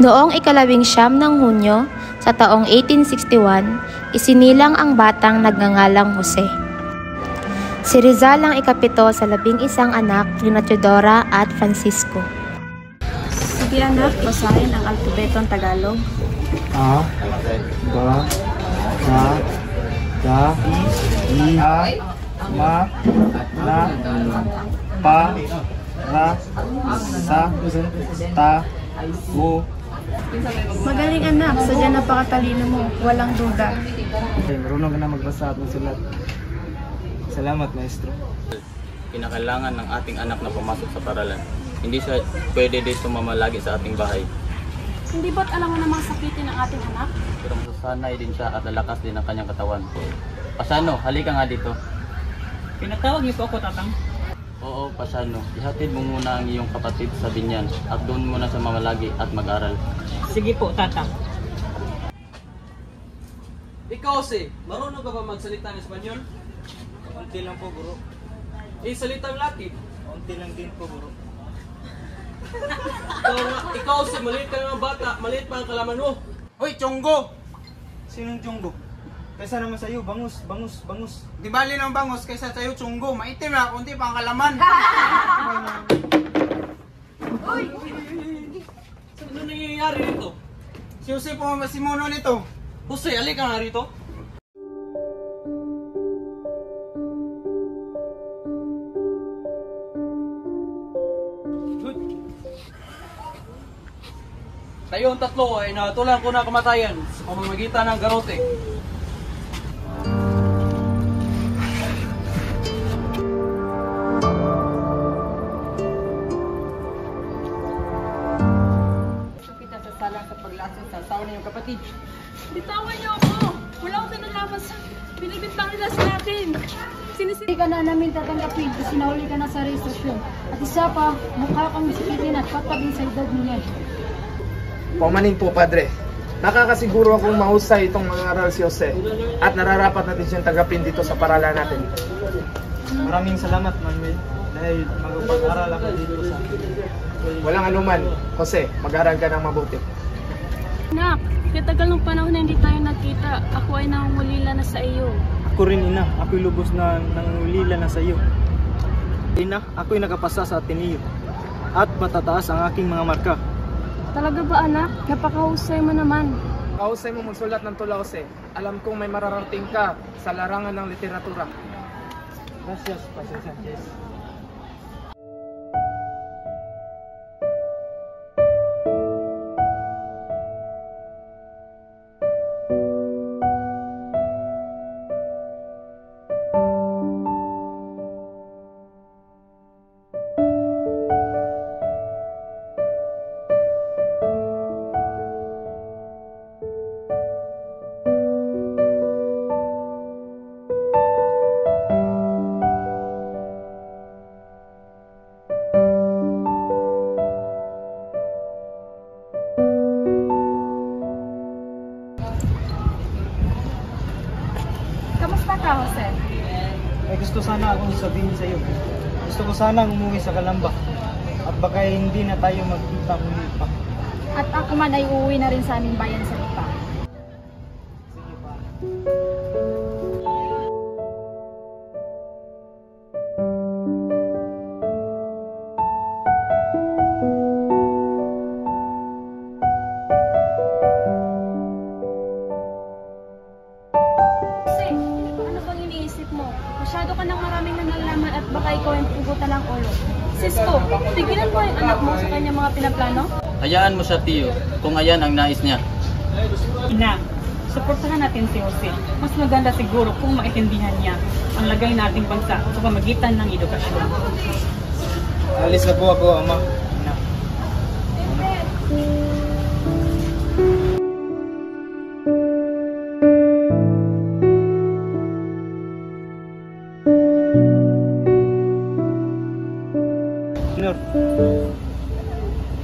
Noong ika-19 ng Hunyo sa taong 1861, isinilang ang batang nagngangalang Jose. Si Rizal ang ika-7 sa 11 anak ni Teodora at Francisco. Sige anak, basahin ang alpabetong Tagalog. A, ba, sa, da, I, ma, na, pa, ra, sa, ta, u. Magaling anak, sadya napakatalino mo, walang duda. Marunong ka na magbasa at magsulat. Salamat, maestro. Kinakailangan ng ating anak na pumasok sa paralan. Hindi siya pwede dito mamalagi sa ating bahay. Hindi ba't alam mo namang sakitin ang ating anak? Pero masasanay din siya at lalakas din ang kanyang katawan. Pasano, halika nga dito. Pinatawag niyo po ako, Tatang? Oo, Pasano. Ihatid mo muna ang iyong kapatid sa binyan at doon muna siya mamalagi at mag-aral. Sige po, Tatang. Ikaw si, marunong ka ba magsalita ng Espanyol? Unti lang po, guro. Salitang Latin. Unti lang din po, guro. Ikaw si, maliit ka ng bata, maliit pa ang kalaman mo. Hoy, Chonggo! Sinong Chonggo? Kaysa naman sa'yo, bangus. Di bali ng bangus kaysa sa'yo, Chonggo. Maitim na, kunti pang kalaman. Ano nangyayari dito? Si Jose po ang masimuno nito. Jose, halika nga rito. Kayong tatlo ay natulang ko na kamatayan sa pamamagitan ng garote. Kita sa sala sa paglasong sa asawa ng iyong kapatid. Bitawan niyo ako! Wala akong kinalaman sa binibintang nila sa akin. Hindi ka na namin tatanggapin kasi nahuli ka na sa rehistrasyon. At isa pa, mukha kang masikitin at patabing sa edad mo yan. Paumanin po, Padre. Nakakasiguro akong mahusay itong mag-aral si Jose at nararapat natin siyang tagapin dito sa paralan natin. Maraming salamat, Manuel, dahil mag-aral ako dito sa... Walang anuman, Jose, mag-aral ka ng mabuti. Anak, katagal ng panahon na hindi tayo nagkita, ako ay nangungulila na sa iyo. Ako rin, Ina. Ako'y lubos na nangulila na sa iyo. Ina, ako'y nakapasa sa Ateneo at matataas ang aking mga marka. Talaga ba anak? Napakahusay mo naman. Kahusay mo magsulat ng tula, Jose. Alam kong may mararating ka sa larangan ng literatura. Gracias, Pastor Sanchez. Kamusta ka, Jose? May gusto sana akong sabihin sa iyo. Gusto ko sanang umuwi sa Calamba. At baka hindi na tayo magkita muli pa. At ako man ay uuwi na rin sa aming bayan sa Lipa. Sige pa. Ano bang iniisip mo? Masyado ka nang maraming nalalaman at baka ikaw ang pugutan ng ulo. Sisko, tigilan mo yung anak mo sa kanyang mga pinaplano? Hayaan mo siya, Tiyo, kung ayan ang nais niya. Ina, suportahan natin si Jose. Mas maganda siguro kung maintindihan niya ang lagay nating bansa sa pamagitan ng edukasyon. Alis na po ako, Ama. Ina. Senyor,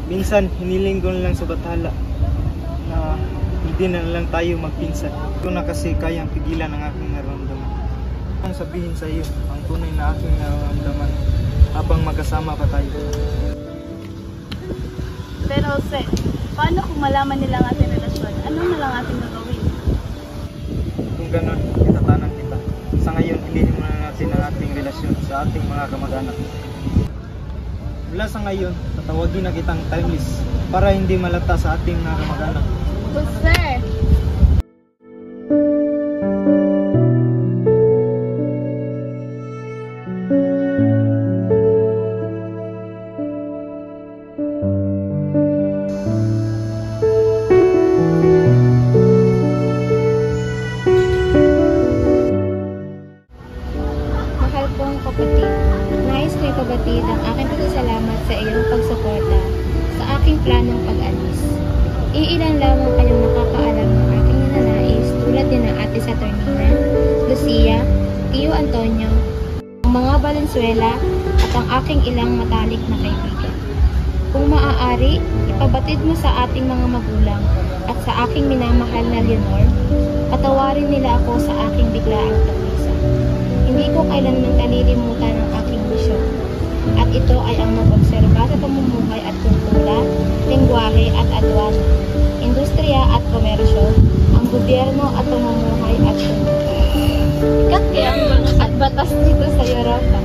minsan hiniling ko na lang sa bathala na hindi na lang tayo magpinsan. Ito na kasi kayang pigilan ang aking nararamdaman. Ang sabihin sa iyo ang tunay na aking nararamdaman habang magkasama pa tayo. Pero Jose, Paano kung malaman nila ang ating relasyon? Ano na lang ating gagawin? Kung ganun, itatanan kita. Sa ngayon, ilihim muna natin ang ating relasyon sa ating mga kamag-anak. Mula sa ngayon, tatawagin na kitang timeless para hindi malata sa ating mga kamag-anak. Jose! Mahal kong kapatid, nais ko ipabatid ang aking pasasalamat sa iyong pagsuporta sa aking planong pag-alis. Iilan lamang kayong nakakaalam ng aking ninanais tulad din ng ate Saturnina, Lucia, Tio Antonio, ang mga Valenzuela at ang aking ilang matalik na kaibigan. Kung maaari, ipabatid mo sa ating mga magulang at sa aking minamahal na Leonor, patawarin nila ako sa aking biglaang pag-isa. Hindi ko kailanman kalilimutan ang aking misyon, at ito ay ang mag-obserba sa pamumuhay at kultura, lengguwahe at adwana, industriya at komersyo, ang gobyerno at pamumuhay at at batas dito sa Europa.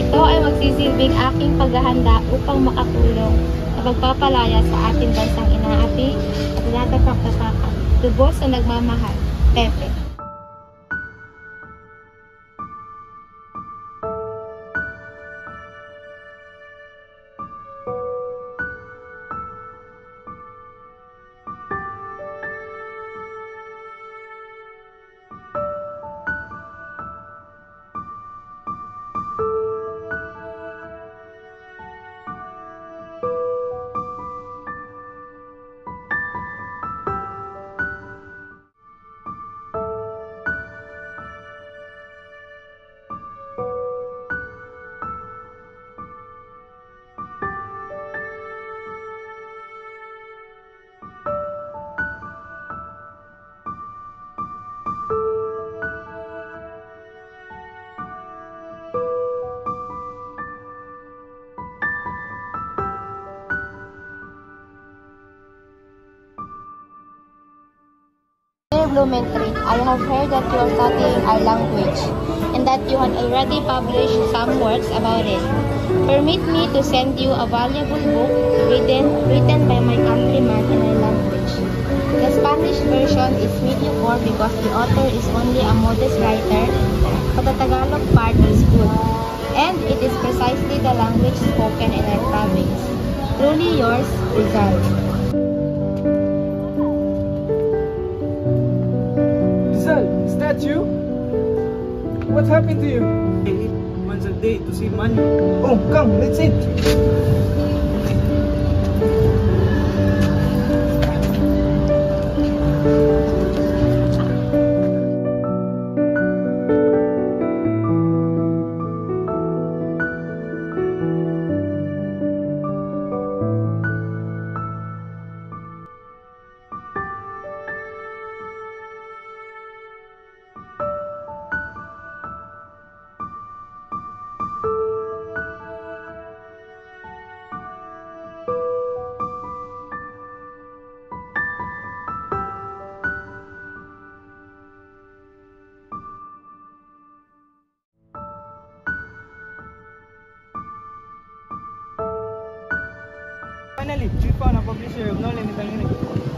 Ito ay magsisilbing aking paghahanda upang makatulong sa pagpapalaya sa ating bansang inaapi at tinatapak-tapakan. Lubos na nagmamahal, Pepe. Blumentritt, I have heard that you are studying our language and that you have already published some works about it. Permit me to send you a valuable book written by my countryman in our language. The Spanish version is mediocre because the author is only a modest writer, but the Tagalog part is good, and it is precisely the language spoken in our province. Truly yours, Rizal. Is that you? What happened to you? I eat once a day to save money. Oh, come, let's eat. Finally, you found a publisher of No Limit ang Unit.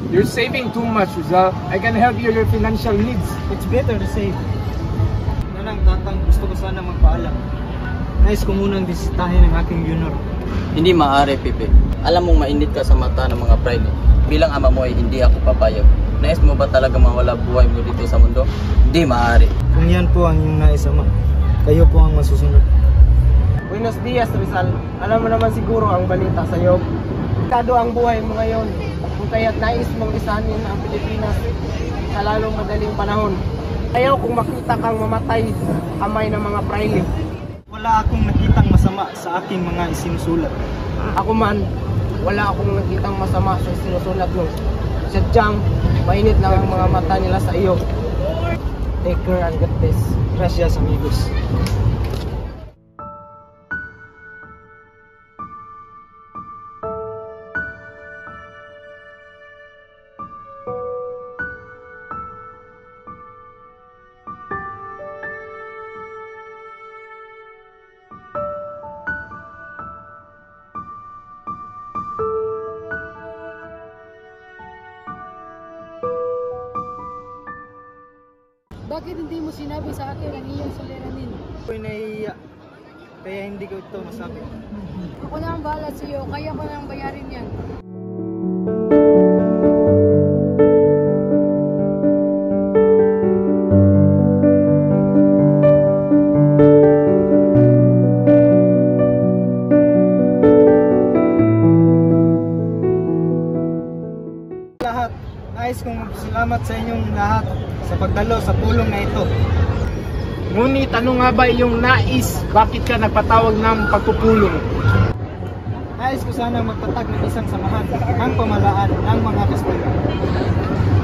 You're saving too much, Rizal. I can help you with your financial needs. It's better to save. Nanang tatang, gusto ko sana magpaalam. Nais ko munang bisitahin ang aking Leonor. Hindi maaari, Pepe. Alam mong mainit ka sa mata ng mga pride. Bilang ama mo ay hindi ako papayag. Nais mo ba talaga mawala buhay mo dito sa mundo? Hindi maaari. Kung yan po ang iyong nais, Ama, kayo po ang masusunod. Buenos dias, Rizal. Alam mo naman siguro ang balita sa iyo. Kado ang buhay mo ngayon, kung kaya't nais mong isanin ang Pilipinas sa lalong madaling panahon. Ayaw kung makita kang mamatay kamay ng mga praile. Wala akong nakitang masama sa aking mga isinusulat. Ako man, wala akong nakitang masama sa sinusulat mo. Sadyang, mainit lang ang mga mata nila sa iyo. Take care and God bless. Gracias, amigos. Bakit hindi mo sinabi sa akin ang iyong suliranin? Ako'y nahihiya, kaya hindi ko ito masabi. Ako na ang bahala sa iyo, kaya ko na ang bayarin yan. Lahat, nais kong magpasalamat sa inyong lahat sa pagdalo sa tulong na ito. Ngunit ano nga ba iyong nais? Bakit ka nagpatawag ng pagpupulong? Nais ko sana magtatag ng isang samahan ng pamalaan ng mga Kastila.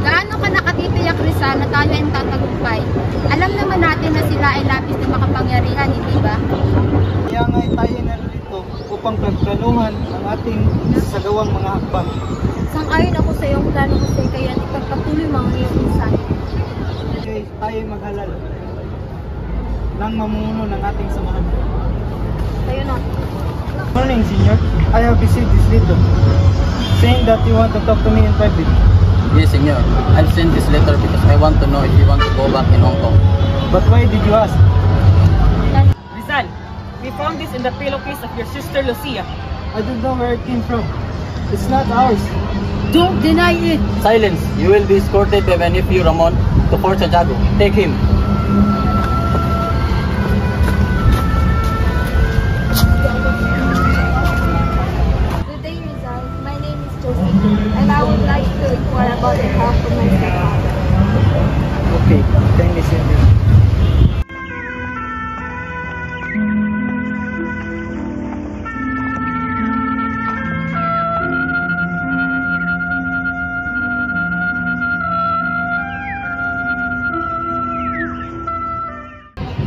Gaano ka nakatitiyak, Rizal, na tayo ay tatagumpay? Alam naman natin na sila ay labis na makapangyarihan, hindi ba? Kaya nga tayo narito upang pagplanuhan ang ating sagawang mga hakbang. Sang-ayon ako sa iyong plano, Jose, kaya ipagpatuloy mo ang iyong mensahe. Okay, tayo maghalal ng mamumuno ng ating samahan. Tayo na. Morning, Senior. I have received this letter saying that you want to talk to me in private. Yes, Senyor. I've sent this letter because I want to know if you want to go back in Hong Kong. But why did you ask? Rizal, we found this in the pillowcase of your sister Lucia. I don't know where it came from. It's not ours. Don't deny it! Silence! You will be escorted by my nephew Ramon to Fort Santiago. Take him. Good day, Rizal. My name is Josie, and I would like to inquire about the help of my stepfather. Okay, kindly send him.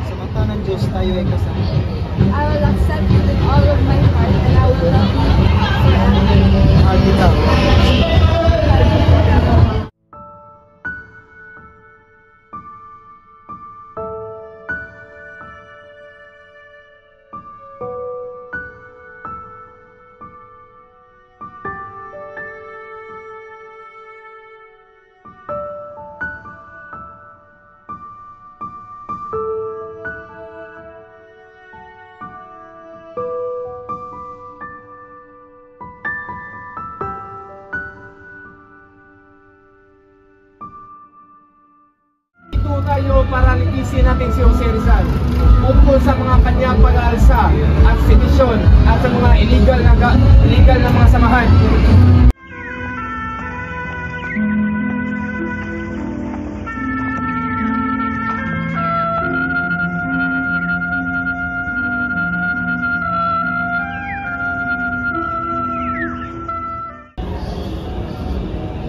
Sa mata ng Diyos, tayo ay kasama. I will accept you with all of my heart, and I will love you forever. Mahal kita. Ito tayo para likisin natin si Jose Rizal ukol sa mga kanyang pag-aalsa at sedisyon at sa mga illegal na mga samahan.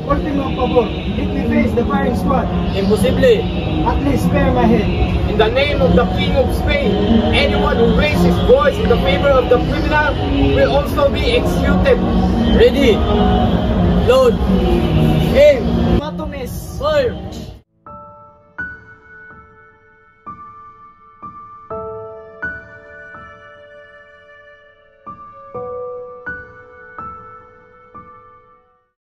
Korte mo ang pabor. Let me face the firing squad. Imposible! At least spare my head. In the name of the King of Spain, anyone who raises his voice in the favor of the criminal will also be executed. Ready! Load! Aim! Matumis. Fire!